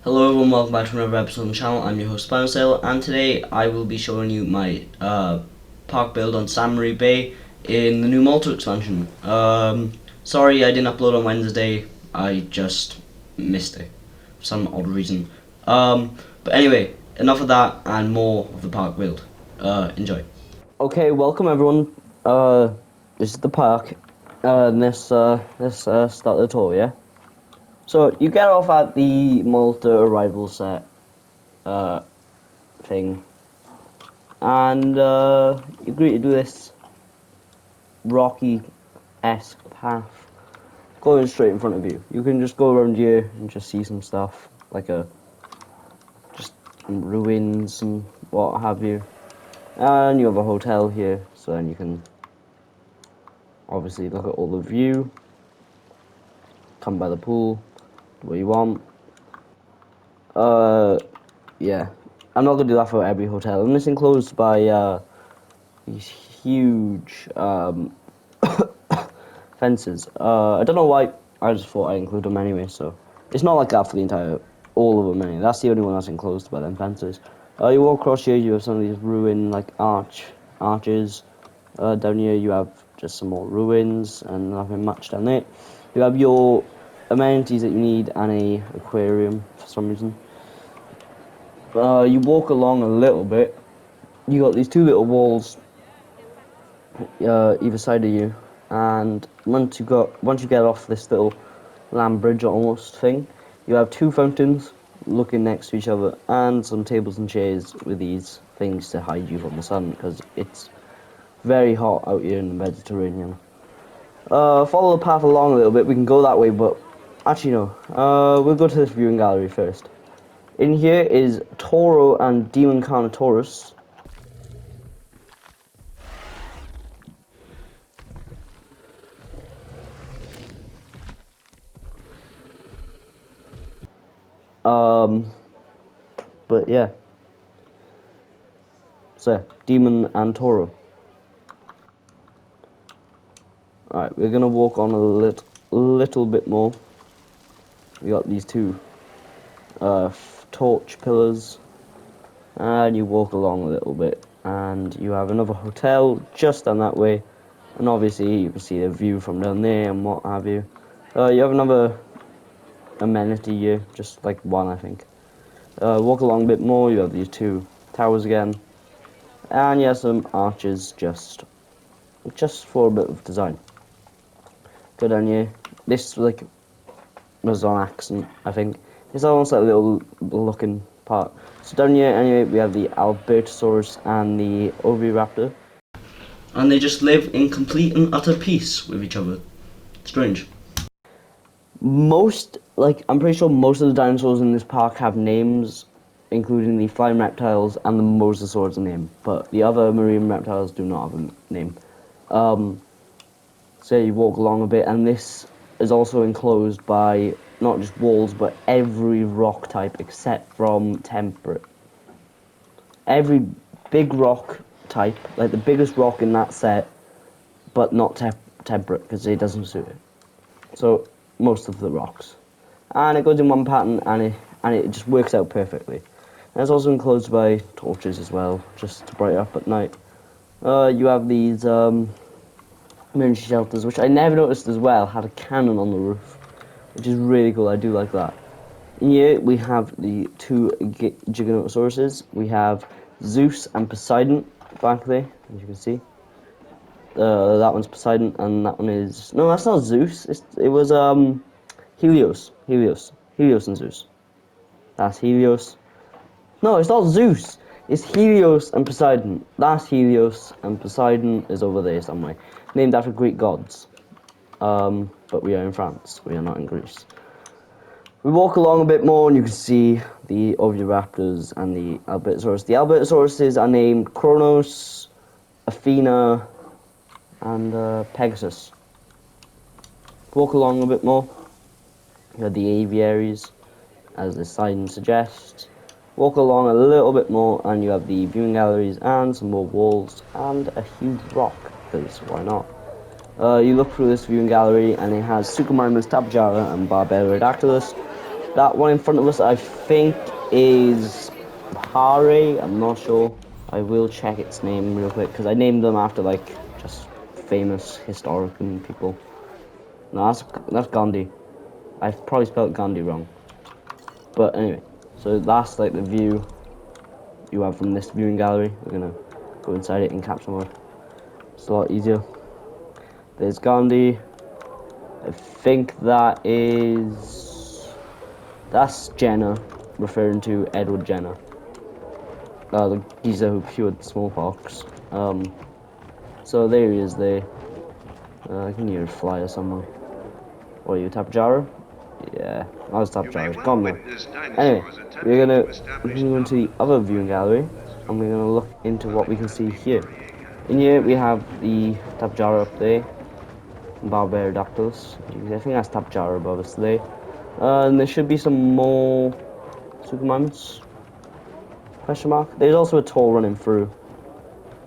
Hello everyone, welcome back to another episode on the channel. I'm your host Sale, and today I will be showing you my park build on Aviary Bay in the new Malta expansion. Sorry I didn't upload on Wednesday, I just missed it for some odd reason. But anyway, enough of that and more of the park build. Enjoy. Okay, welcome everyone. This is the park. Let's start the tour, yeah? So you get off at the Malta arrival set thing, and you agree to do this rocky-esque path going straight in front of you. You can just go around here and just see some stuff, like just ruins and what have you. And you have a hotel here, so then you can obviously look at all the view, come by the pool, do what you want. Yeah. I'm not gonna do that for every hotel. And it's enclosed by these huge fences. I don't know why. I just thought I'd include them anyway. So it's not like that for the entire all of them. Anyway, that's the only one that's enclosed by them fences. You walk across here. You have some of these ruin like arches. Down here you have just some more ruins and nothing much down there. You have your amenities that you need and a aquarium for some reason. You walk along a little bit. You got these two little walls either side of you, and once you get off this little land bridge almost thing, you have two fountains looking next to each other, and some tables and chairs with these things to hide you from the sun because it's very hot out here in the Mediterranean. Follow the path along a little bit. We can go that way, but actually no. We'll go to this viewing gallery first. In here is Toro and Demon Carnotaurus. But yeah. So, Demon and Toro. Alright, we're gonna walk on a little bit more. We got these two torch pillars, and you walk along a little bit, and you have another hotel just down that way, and obviously you can see the view from down there and what have you. You have another amenity here, just like one I think. Walk along a bit more, you have these two towers again, and you have some arches just for a bit of design. Go down here. This was on accent, I think. It's almost like a little looking part. So down here, anyway, we have the Albertosaurus and the Oviraptor. And they just live in complete and utter peace with each other. Strange. I'm pretty sure most of the dinosaurs in this park have names, including the flying reptiles and the mosasaurs name, but the other marine reptiles do not have a name. So you walk along a bit, and this is also enclosed by not just walls, but every rock type except from temperate. Every big rock type, like the biggest rock in that set, but not temperate, because it doesn't suit it. So, most of the rocks. And it goes in one pattern, and it just works out perfectly. And it's also enclosed by torches as well, just to brighten up at night. You have these emergency shelters, which I never noticed as well, had a cannon on the roof, which is really cool. I do like that. In here we have the two Giganotosauruses. We have Zeus and Poseidon back there, as you can see. That one's Poseidon, and that one is no, that's not Zeus. It was Helios and Zeus. That's Helios. No, it's not Zeus. It's Helios and Poseidon. That's Helios, and Poseidon is over there somewhere, named after Greek gods. But we are in France. We are not in Greece. We walk along a bit more, and you can see the Oviraptors and the Albertosaurus. The Albertosauruses are named Kronos, Athena, and Pegasus. Walk along a bit more. You have the Aviaries, as the sign suggests. Walk along a little bit more, and you have the viewing galleries and some more walls and a huge rock, because why not? You look through this viewing gallery, and it has Suchomimus tapejara and Barbaridaculus. That one in front of us, I think, is Pare. I'm not sure. I will check its name real quick because I named them after like just famous historical people. No, that's Gandhi. I've probably spelled Gandhi wrong. But anyway, so that's like the view you have from this viewing gallery. We're gonna go inside it in capture mode. It's a lot easier. There's Gandhi. I think that's Jenner, referring to Edward Jenner, the geezer who cured smallpox. So there he is there. I can hear a flyer somewhere. What are you, Tapjara? Yeah, I was Tapjara. Gone now. Anyway, we're gonna go into the other viewing gallery, and we're gonna look into what we can see here. In here we have the Tapjara up there, Barbaridactylus. I think that's Tapjara above us there. And there should be some more Suchomimus? Question mark. There's also a toll running through.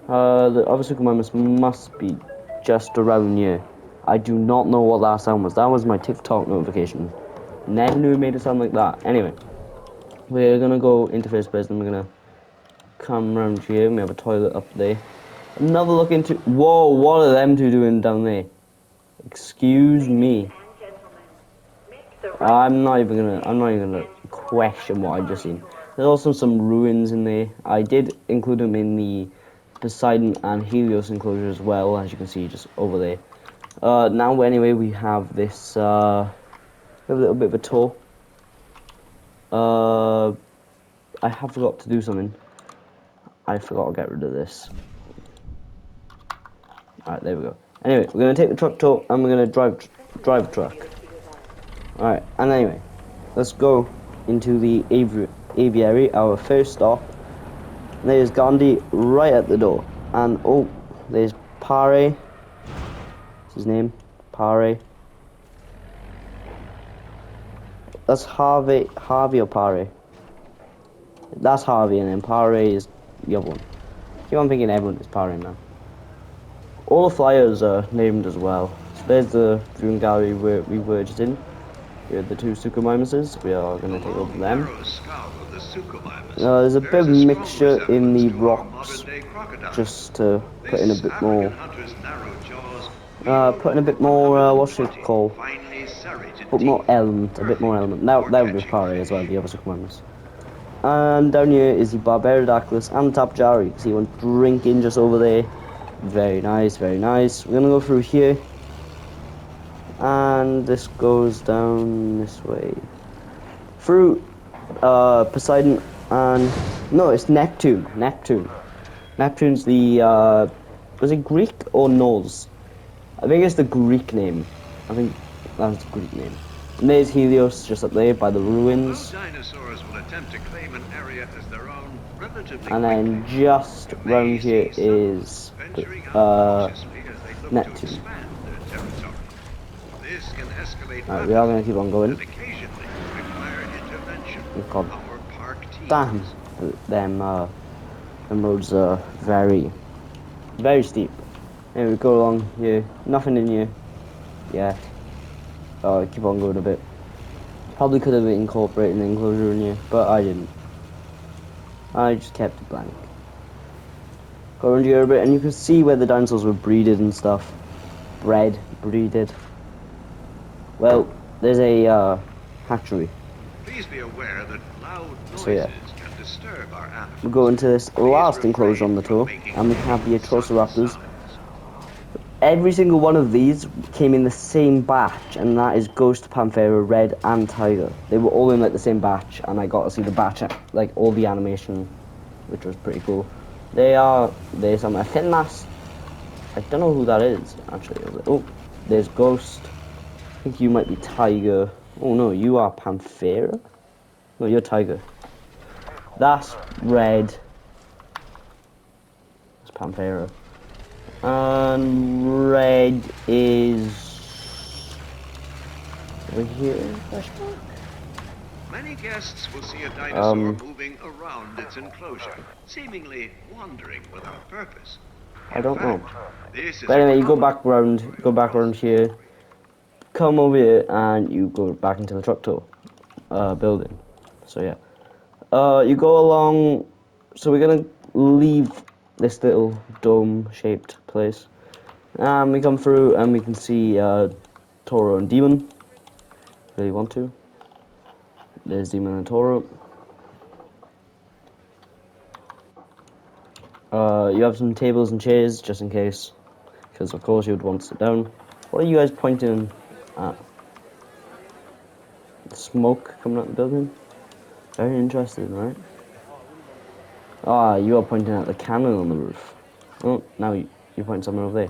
The other Suchomimus must be just around here. I do not know what that sound was. That was my TikTok notification. Never knew it made a sound like that. Anyway, we're gonna go into first person. We're gonna come around here. We have a toilet up there. Another look into. Whoa! What are them two doing down there? Excuse me. I'm not even gonna question what I just seen. There's also some ruins in there. I did include them in the Poseidon and Helios enclosure as well, as you can see just over there. Now anyway, we have this a little bit of a tour. I have forgot to do something. I forgot to get rid of this. Alright, there we go. Anyway, we're gonna take the truck tour and we're gonna drive a truck. Alright, and anyway, let's go into the Aviary, our first stop. There's Gandhi right at the door. And oh, there's Pare. What's his name? Pare. That's Harvey or Pare? That's Harvey, and then Pare is the other one. Keep on thinking everyone is Pare now. All the flyers are named as well. So there's the viewing gallery where we were just in. Here are the two Suchomimuses. We are going to take over them. There's a bit of mixture in the rocks, just to put in a bit more. What should it call? Put more element, a bit more element. Now that would be Pare as well, the other Suchomimus. And down here is the Barbaridactylus and Tapjara. You can see one drinking just over there. Very nice, very nice. We're gonna go through here. And this goes down this way. Through Poseidon and... No, it's Neptune. Neptune's the... was it Greek or Norse? I think it's the Greek name. I think that's the Greek name. And there's Helios just up there by the ruins. Dinosaurs will attempt to claim an area as their own relatively and then just round here is Neptune. Alright, we are going to keep on going. God damn, them roads are very steep. Anyway, we go along here, nothing in here. Yeah. Keep on going a bit. Probably could have incorporated an enclosure in here, but I didn't. I just kept it blank. Go around here a bit, and you can see where the dinosaurs were breeded and stuff. Breeded. Well, there's a hatchery. Please be aware that loud noises can disturb our animals. We'll go into this last enclosure on the tour, and we have the Atrociraptors. Every single one of these came in the same batch, and that is Ghost, Panthera, Red, and Tiger. They were all in like the same batch, and I got to see the batch, like all the animation, which was pretty cool. There's some, I think that's, I don't know who that is, actually. Oh, there's Ghost. I think you might be Tiger. Oh no, you are Panthera? No, you're Tiger. That's Red. That's Panthera. And Red is over here. Many guests will see a dinosaur moving around its enclosure, seemingly wandering without purpose. I don't know. But anyway, you go back around here, come over here, and you go back into the truck tour. building. So yeah. You go along. So we're gonna leave this little dome-shaped place, and we come through, and we can see Toro and Demon. Really want to. There's Demon and Toro. You have some tables and chairs just in case, because of course you would want to sit down. What are you guys pointing at? Smoke coming out the building? Very interesting, right? Ah, you are pointing at the cannon on the roof. Oh, now you point somewhere over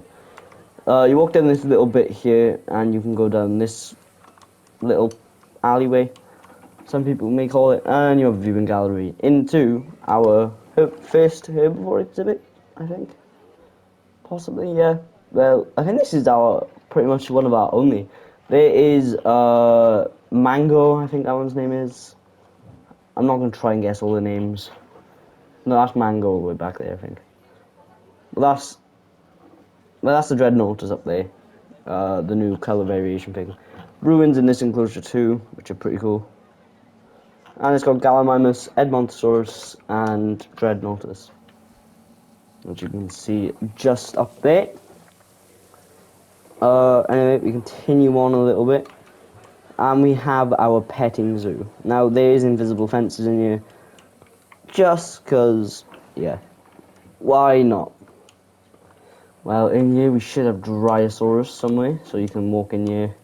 there. You walk down this little bit here, and you can go down this little alleyway, some people may call it, and you have a viewing gallery into our first herbivore exhibit, I think. Possibly, yeah. Well, I think this is our pretty much one of our only. There is Mango, I think that one's name is. I'm not gonna try and guess all the names. No, that's Mango all the way back there, I think. Well, that's the dreadnaughts up there. The new color variation thing. Ruins in this enclosure too, which are pretty cool. And it's got Gallimimus, Edmontosaurus, and Dreadnaughts, which you can see just up there. Anyway, we continue on a little bit, and we have our petting zoo. Now, there is invisible fences in here, just because, yeah, why not? Well, in here we should have Dryosaurus somewhere, so you can walk in here,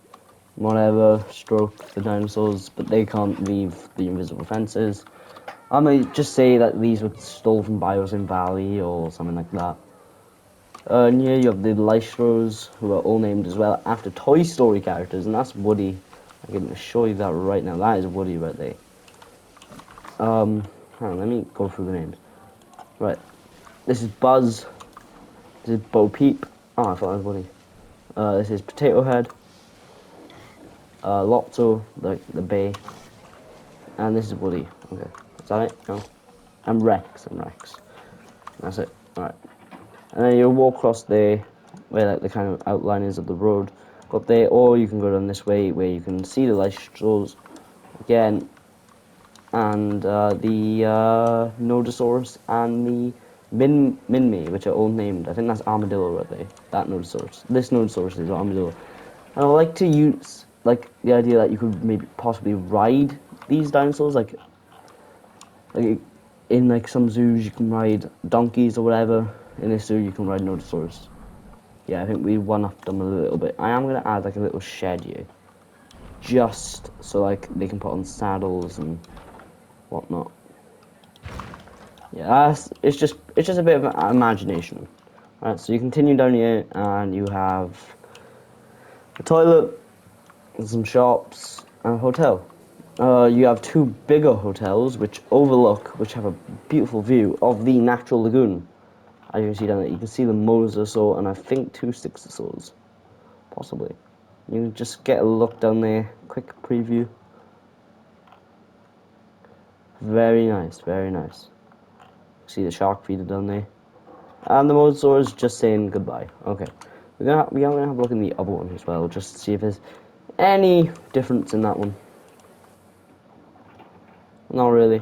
whatever, stroke the dinosaurs, but they can't leave the invisible fences. I might just say that these were stolen from Biosyn Valley or something like that. And here you have the Lystros, who are all named as well after Toy Story characters, and that's Woody. I can assure you that right now. That is Woody right there. Hang on, let me go through the names. Right, this is Buzz. This is Bo Peep. Oh, I thought that was Woody. This is Potato Head. Lotso, the bay. And this is Woody. Okay, is that it? No. I'm Rex. That's it. Alright. And then you'll walk across there, where like the kind of outline is of the road. Go up there, or you can go down this way, where you can see the Lystros again, and the Nodosaurus and the Minmi, which are all named. I think that's Armadillo right there. That Nodosaurus. This Nodosaurus is Armadillo. And I like to use like the idea that you could maybe possibly ride these dinosaurs, like in like some zoos you can ride donkeys or whatever. In this zoo you can ride Nodosaurus. Yeah, I think we one-upped them a little bit. I am gonna add like a little shed here, just so like they can put on saddles and whatnot. Yeah, it's just a bit of imagination. Alright, so you continue down here and you have a toilet, some shops, and a hotel. You have two bigger hotels which have a beautiful view of the natural lagoon. As you can see down there, you can see the mosasaur and I think two Styxosaurs, possibly. You can just get a look down there, quick preview. Very nice, very nice. See the shark feeder down there. And the mosasaur is just saying goodbye. Okay. We are gonna have a look in the other one as well, just to see if there's any difference in that one. Not really.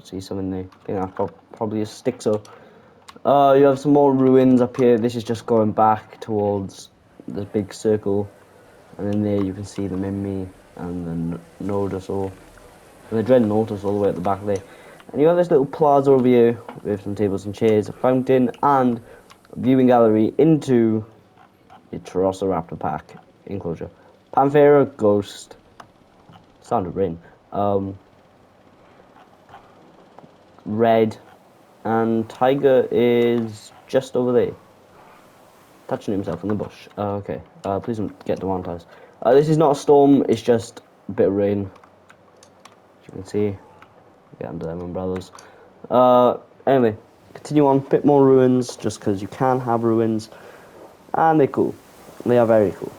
See some in there. I think that's probably a Styxo. You have some more ruins up here. This is just going back towards the big circle. And then there you can see the Mimmi and the Nodosaur. And the Dreadnaughts all the way at the back there. And you have this little plaza over here with some tables and chairs, a fountain, and a viewing gallery into the Raptor Pack enclosure. Panthera, Ghost, Sound of Rain, Red, and Tiger is just over there, touching himself in the bush. Okay, please don't get demonetized. This is not a storm, it's just a bit of rain. As you can see, get under them umbrellas. Anyway, continue on, bit more ruins, just because you can have ruins, and they're cool. They are very cool.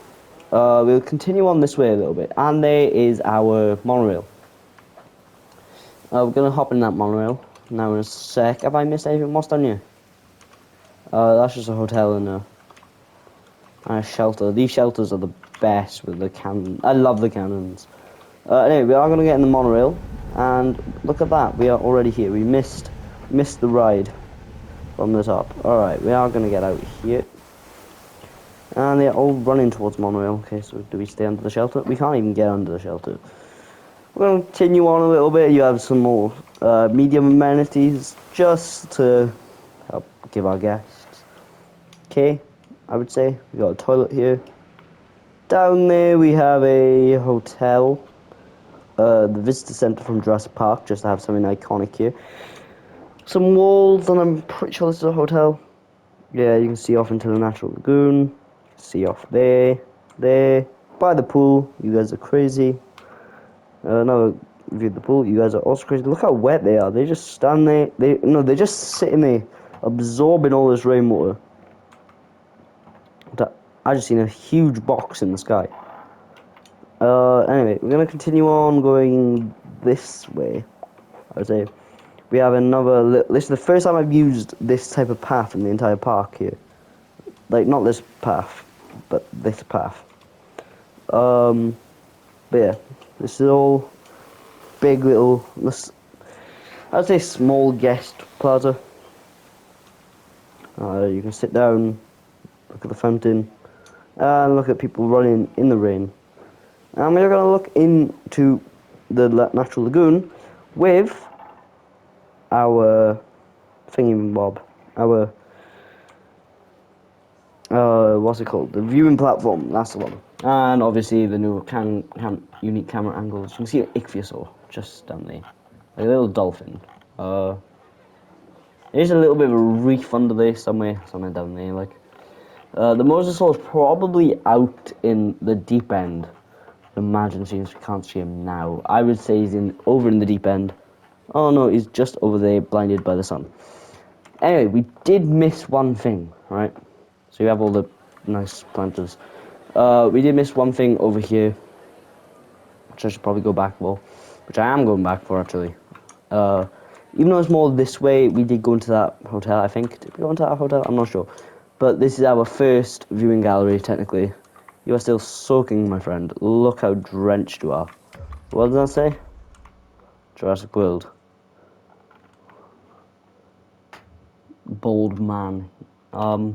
We'll continue on this way a little bit, and there is our monorail. We're gonna hop in that monorail now in a sec. Have I missed anything? What's down here? That's just a hotel and a shelter. These shelters are the best with the cannon. I love the cannons. Anyway, we are going to get in the monorail, and look at that, we are already here. We missed the ride from the top. Alright, we are going to get out here. And they're all running towards monorail. Okay, so do we stay under the shelter? We can't even get under the shelter. We're going to continue on a little bit. You have some more medium amenities just to help give our guests. Okay, I would say. We got a toilet here. Down there we have a hotel. The visitor center from Jurassic Park, just to have something iconic here. Some walls, and I'm pretty sure this is a hotel. Yeah, you can see off into the natural lagoon. See off there, by the pool. You guys are crazy. Another view of the pool. You guys are also crazy. Look how wet they are. They just stand there. They're just sitting there, absorbing all this rainwater. I just seen a huge box in the sky. Anyway, we're gonna continue on going this way. I would say we have another. This is the first time I've used this type of path in the entire park here. Like not this path, but this path. But yeah, this is all big little. I'd say small guest plaza. You can sit down, look at the fountain, and look at people running in the rain. And we're going to look into the natural lagoon with our thingy-bob, our, what's it called? The viewing platform, that's the one. And obviously the new unique camera angles. You can see an ichthyosaur just down there, like a little dolphin. There's a little bit of a reef under there somewhere down there. Like the mosasaur is probably out in the deep end. Imagine since we can't see him now. I would say he's over in the deep end. Oh no, he's just over there, blinded by the sun. Anyway, we did miss one thing, right? So you have all the nice planters. We did miss one thing over here, which I should probably go back for, which I am going back for actually. Even though it's more this way, we did go into that hotel, I think. Did we go into that hotel? I'm not sure. But this is our first viewing gallery, technically. You are still soaking, my friend. Look how drenched you are. What does that say? Jurassic World. Bold man. I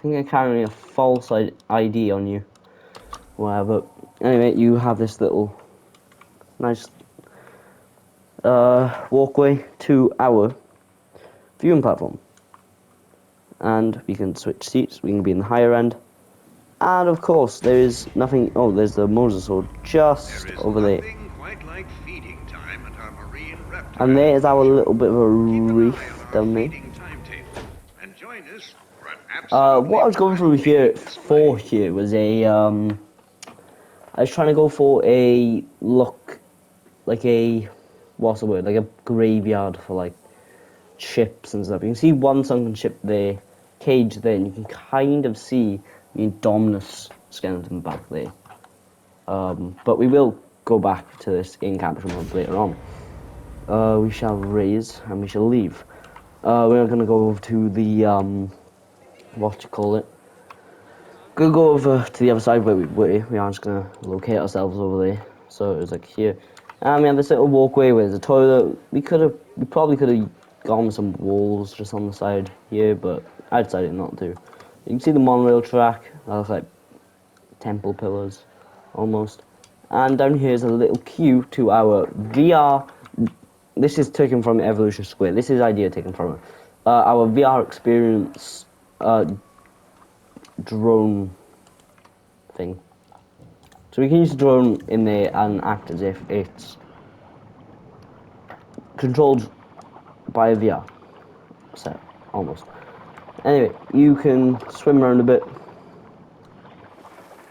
think I'm carrying a false ID on you. Whatever. Anyway, you have this little nice walkway to our viewing platform. And we can switch seats. We can be in the higher end. And of course, there is nothing. Oh, there's the mosasaur just over there. Quite like feeding time at our marine raptor. And there is our little bit of a reef down there. And join us for what I was going through here was a I was trying to go for a look like a what's the word, like a graveyard for like ships and stuff. You can see one sunken ship there, cage there, and you can kind of see the Indominus skeleton back there. But we will go back to this in-capture mode later on. We shall raise and we shall leave. We're gonna go over to the what you call it. Gonna go over to the other side where we were. We are just gonna locate ourselves over there. So it was like here. And we have this little walkway where there's a toilet. We probably could have gone with some walls just on the side here, but I decided not to. You can see the monorail track. That looks like temple pillars, almost. And down here is a little queue to our VR. This is taken from Evolution Square. This is idea taken from it. Our VR experience drone thing. So we can use the drone in there and act as if it's controlled by a VR set, almost. Anyway, you can swim around a bit.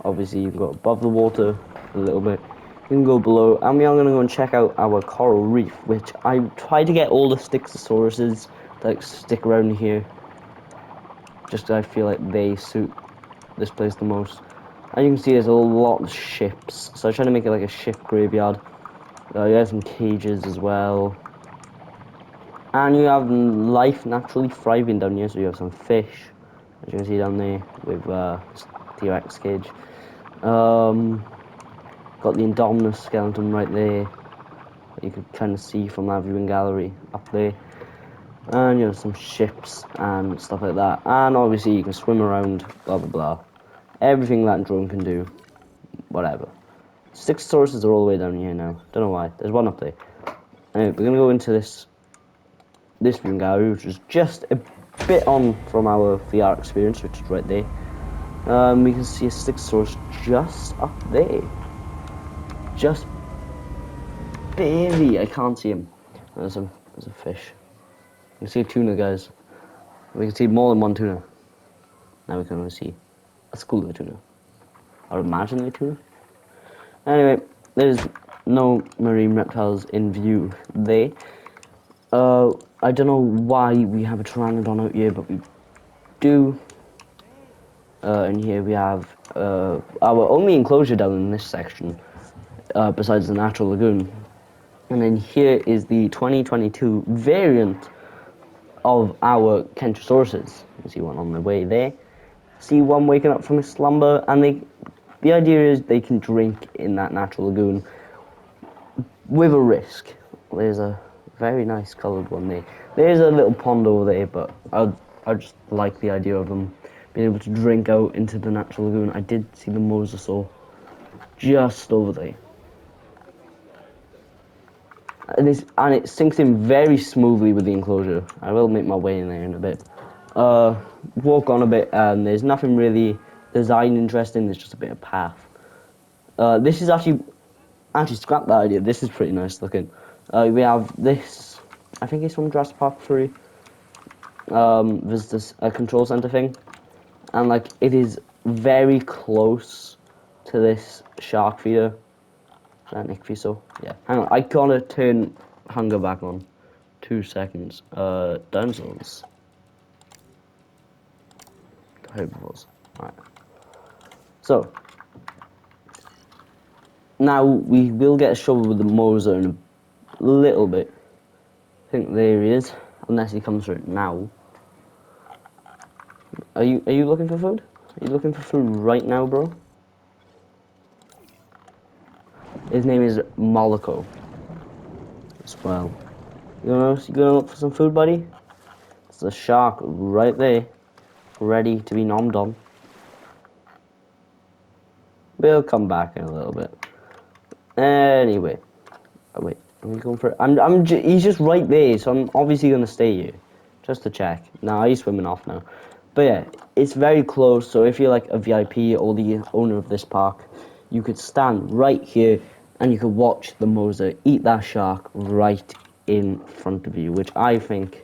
Obviously, you can go above the water a little bit. You can go below, and we are going to go and check out our coral reef, which I tried to get all the Styxosauruses that stick around here. Just 'cause I feel like they suit this place the most. As you can see, there's a lot of ships, so I tried to make it like a ship graveyard. You have some cages as well. And you have life naturally thriving down here, so you have some fish, as you can see down there, with T-Rex cage. Got the Indominus skeleton right there. You could kind of see from that viewing gallery up there. And you know, some ships and stuff like that. And obviously you can swim around, blah blah blah. Everything that drone can do. Whatever. 6 sources are all the way down here now. Don't know why. There's one up there. Anyway, we're gonna go into this viewing gallery, which is just a bit on from our VR experience, which is right there. We can see a 6 source just up there. Just barely. I can't see him. There's a fish. You can see a tuna, guys. We can see more than one tuna. Now we can only see a school of tuna. Or imaginary tuna. Anyway, there's no marine reptiles in view there. I don't know why we have a pteranodon out here, but we do. And here we have our only enclosure down in this section, besides the natural lagoon. And then here is the 2022 variant of our Kentrosaurus. You see one on the way there. See one waking up from his slumber, and the idea is they can drink in that natural lagoon with a risk. There's a very nice coloured one there. There's a little pond over there, but I just like the idea of them being able to drink out into the natural lagoon. I did see the mosasaur just over there. And it sinks in very smoothly with the enclosure. I will make my way in there in a bit. Walk on a bit, and there's nothing really designed interesting. There's just a bit of path. This is actually scrap that idea. This is pretty nice looking. We have this. I think it's from Jurassic Park 3. There's this control center thing, and like it is very close to this shark feeder. Nick Fiso. Yeah. Hang on, I gotta turn hunger back on. 2 seconds. Dinosaurs. Herbivores. Alright. So now we will get a shovel with the moser in a little bit. I think there he is. Unless he comes through now. Are you looking for food? Are you looking for food right now, bro? His name is Moloko. As well. You gonna look for some food, buddy? It's a shark right there, ready to be nommed on. We'll come back in a little bit. Anyway, oh wait, are we going for it? He's just right there, so I'm obviously gonna stay here, just to check. Nah, he's swimming off now. But yeah, it's very close. So if you're like a VIP or the owner of this park, you could stand right here and you could watch the moser eat that shark right in front of you, which I think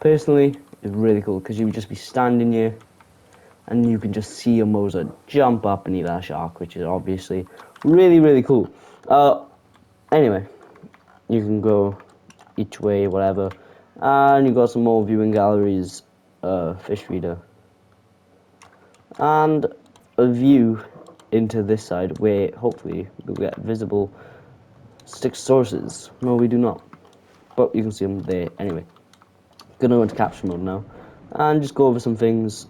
personally is really cool, because you would just be standing here and you can just see a moser jump up and eat that shark, which is obviously really, really cool. Anyway, you can go each way, whatever, and you got some more viewing galleries, fish feeder, and a view into this side where hopefully we'll get visible 6 sources. No, we do not, but you can see them there anyway. Gonna go into capture mode now and just go over some things.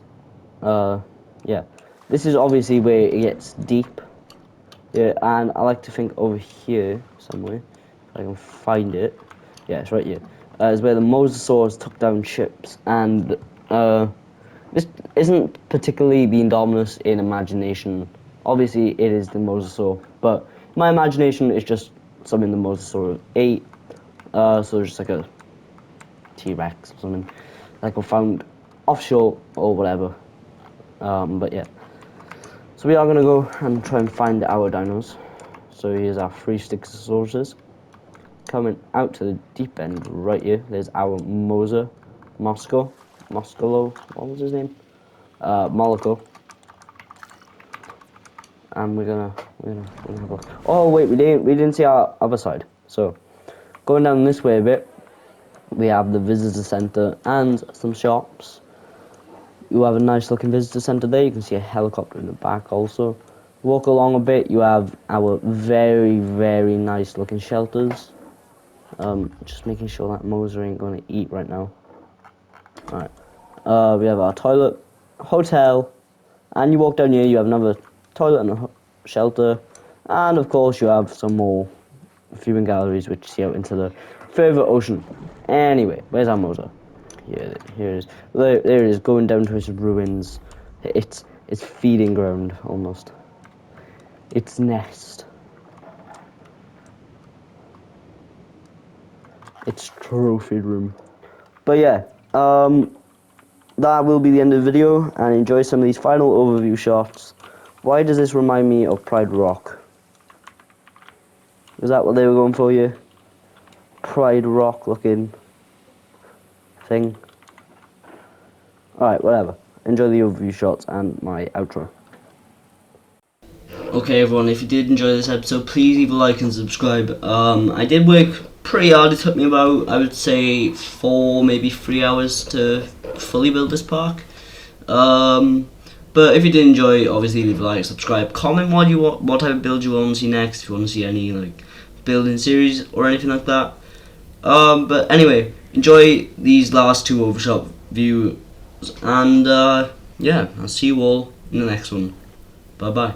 Yeah, this is obviously where it gets deep. Yeah, and I like to think over here somewhere, if I can find it. Yeah, it's right here. Is where the mosasaurs took down ships, and this isn't particularly the Indominus in imagination. Obviously, it is the mosasaur, but my imagination is just something the mosasaur ate. So just like a T-Rex or something, like we found offshore or whatever. But yeah, so we are gonna go and try and find our dinos. So here's our 3 Stichosaurus coming out to the deep end right here. There's our Moser, Moskolo, what was his name? Moloko. And we're gonna have a look. Oh wait, we didn't see our other side. So going down this way a bit, we have the visitor center and some shops. You have a nice looking visitor center there. You can see a helicopter in the back also. Walk along a bit, you have our very, very nice looking shelters. Just making sure that Moser ain't gonna eat right now. Alright. We have our toilet, hotel, and you walk down here, you have another toilet and a shelter. And of course you have some more viewing galleries which see out into the further ocean. Anyway, where's our motor? Here it is. There it is, going down to its ruins. Its feeding ground, almost. Its nest. Its trophy room. But yeah, that will be the end of the video, and enjoy some of these final overview shots. Why does this remind me of Pride Rock? Is that what they were going for here? Pride Rock looking thing. Alright, whatever. Enjoy the overview shots and my outro. Okay everyone, if you did enjoy this episode, please leave a like and subscribe. I did work pretty hard. It took me about, I would say, 4, maybe 3 hours to fully build this park. But if you did enjoy, obviously leave a like, subscribe, comment what type of build you want to see next, if you want to see any like building series or anything like that. But anyway, enjoy these last 2 overshot views, and yeah, I'll see you all in the next one. Bye bye.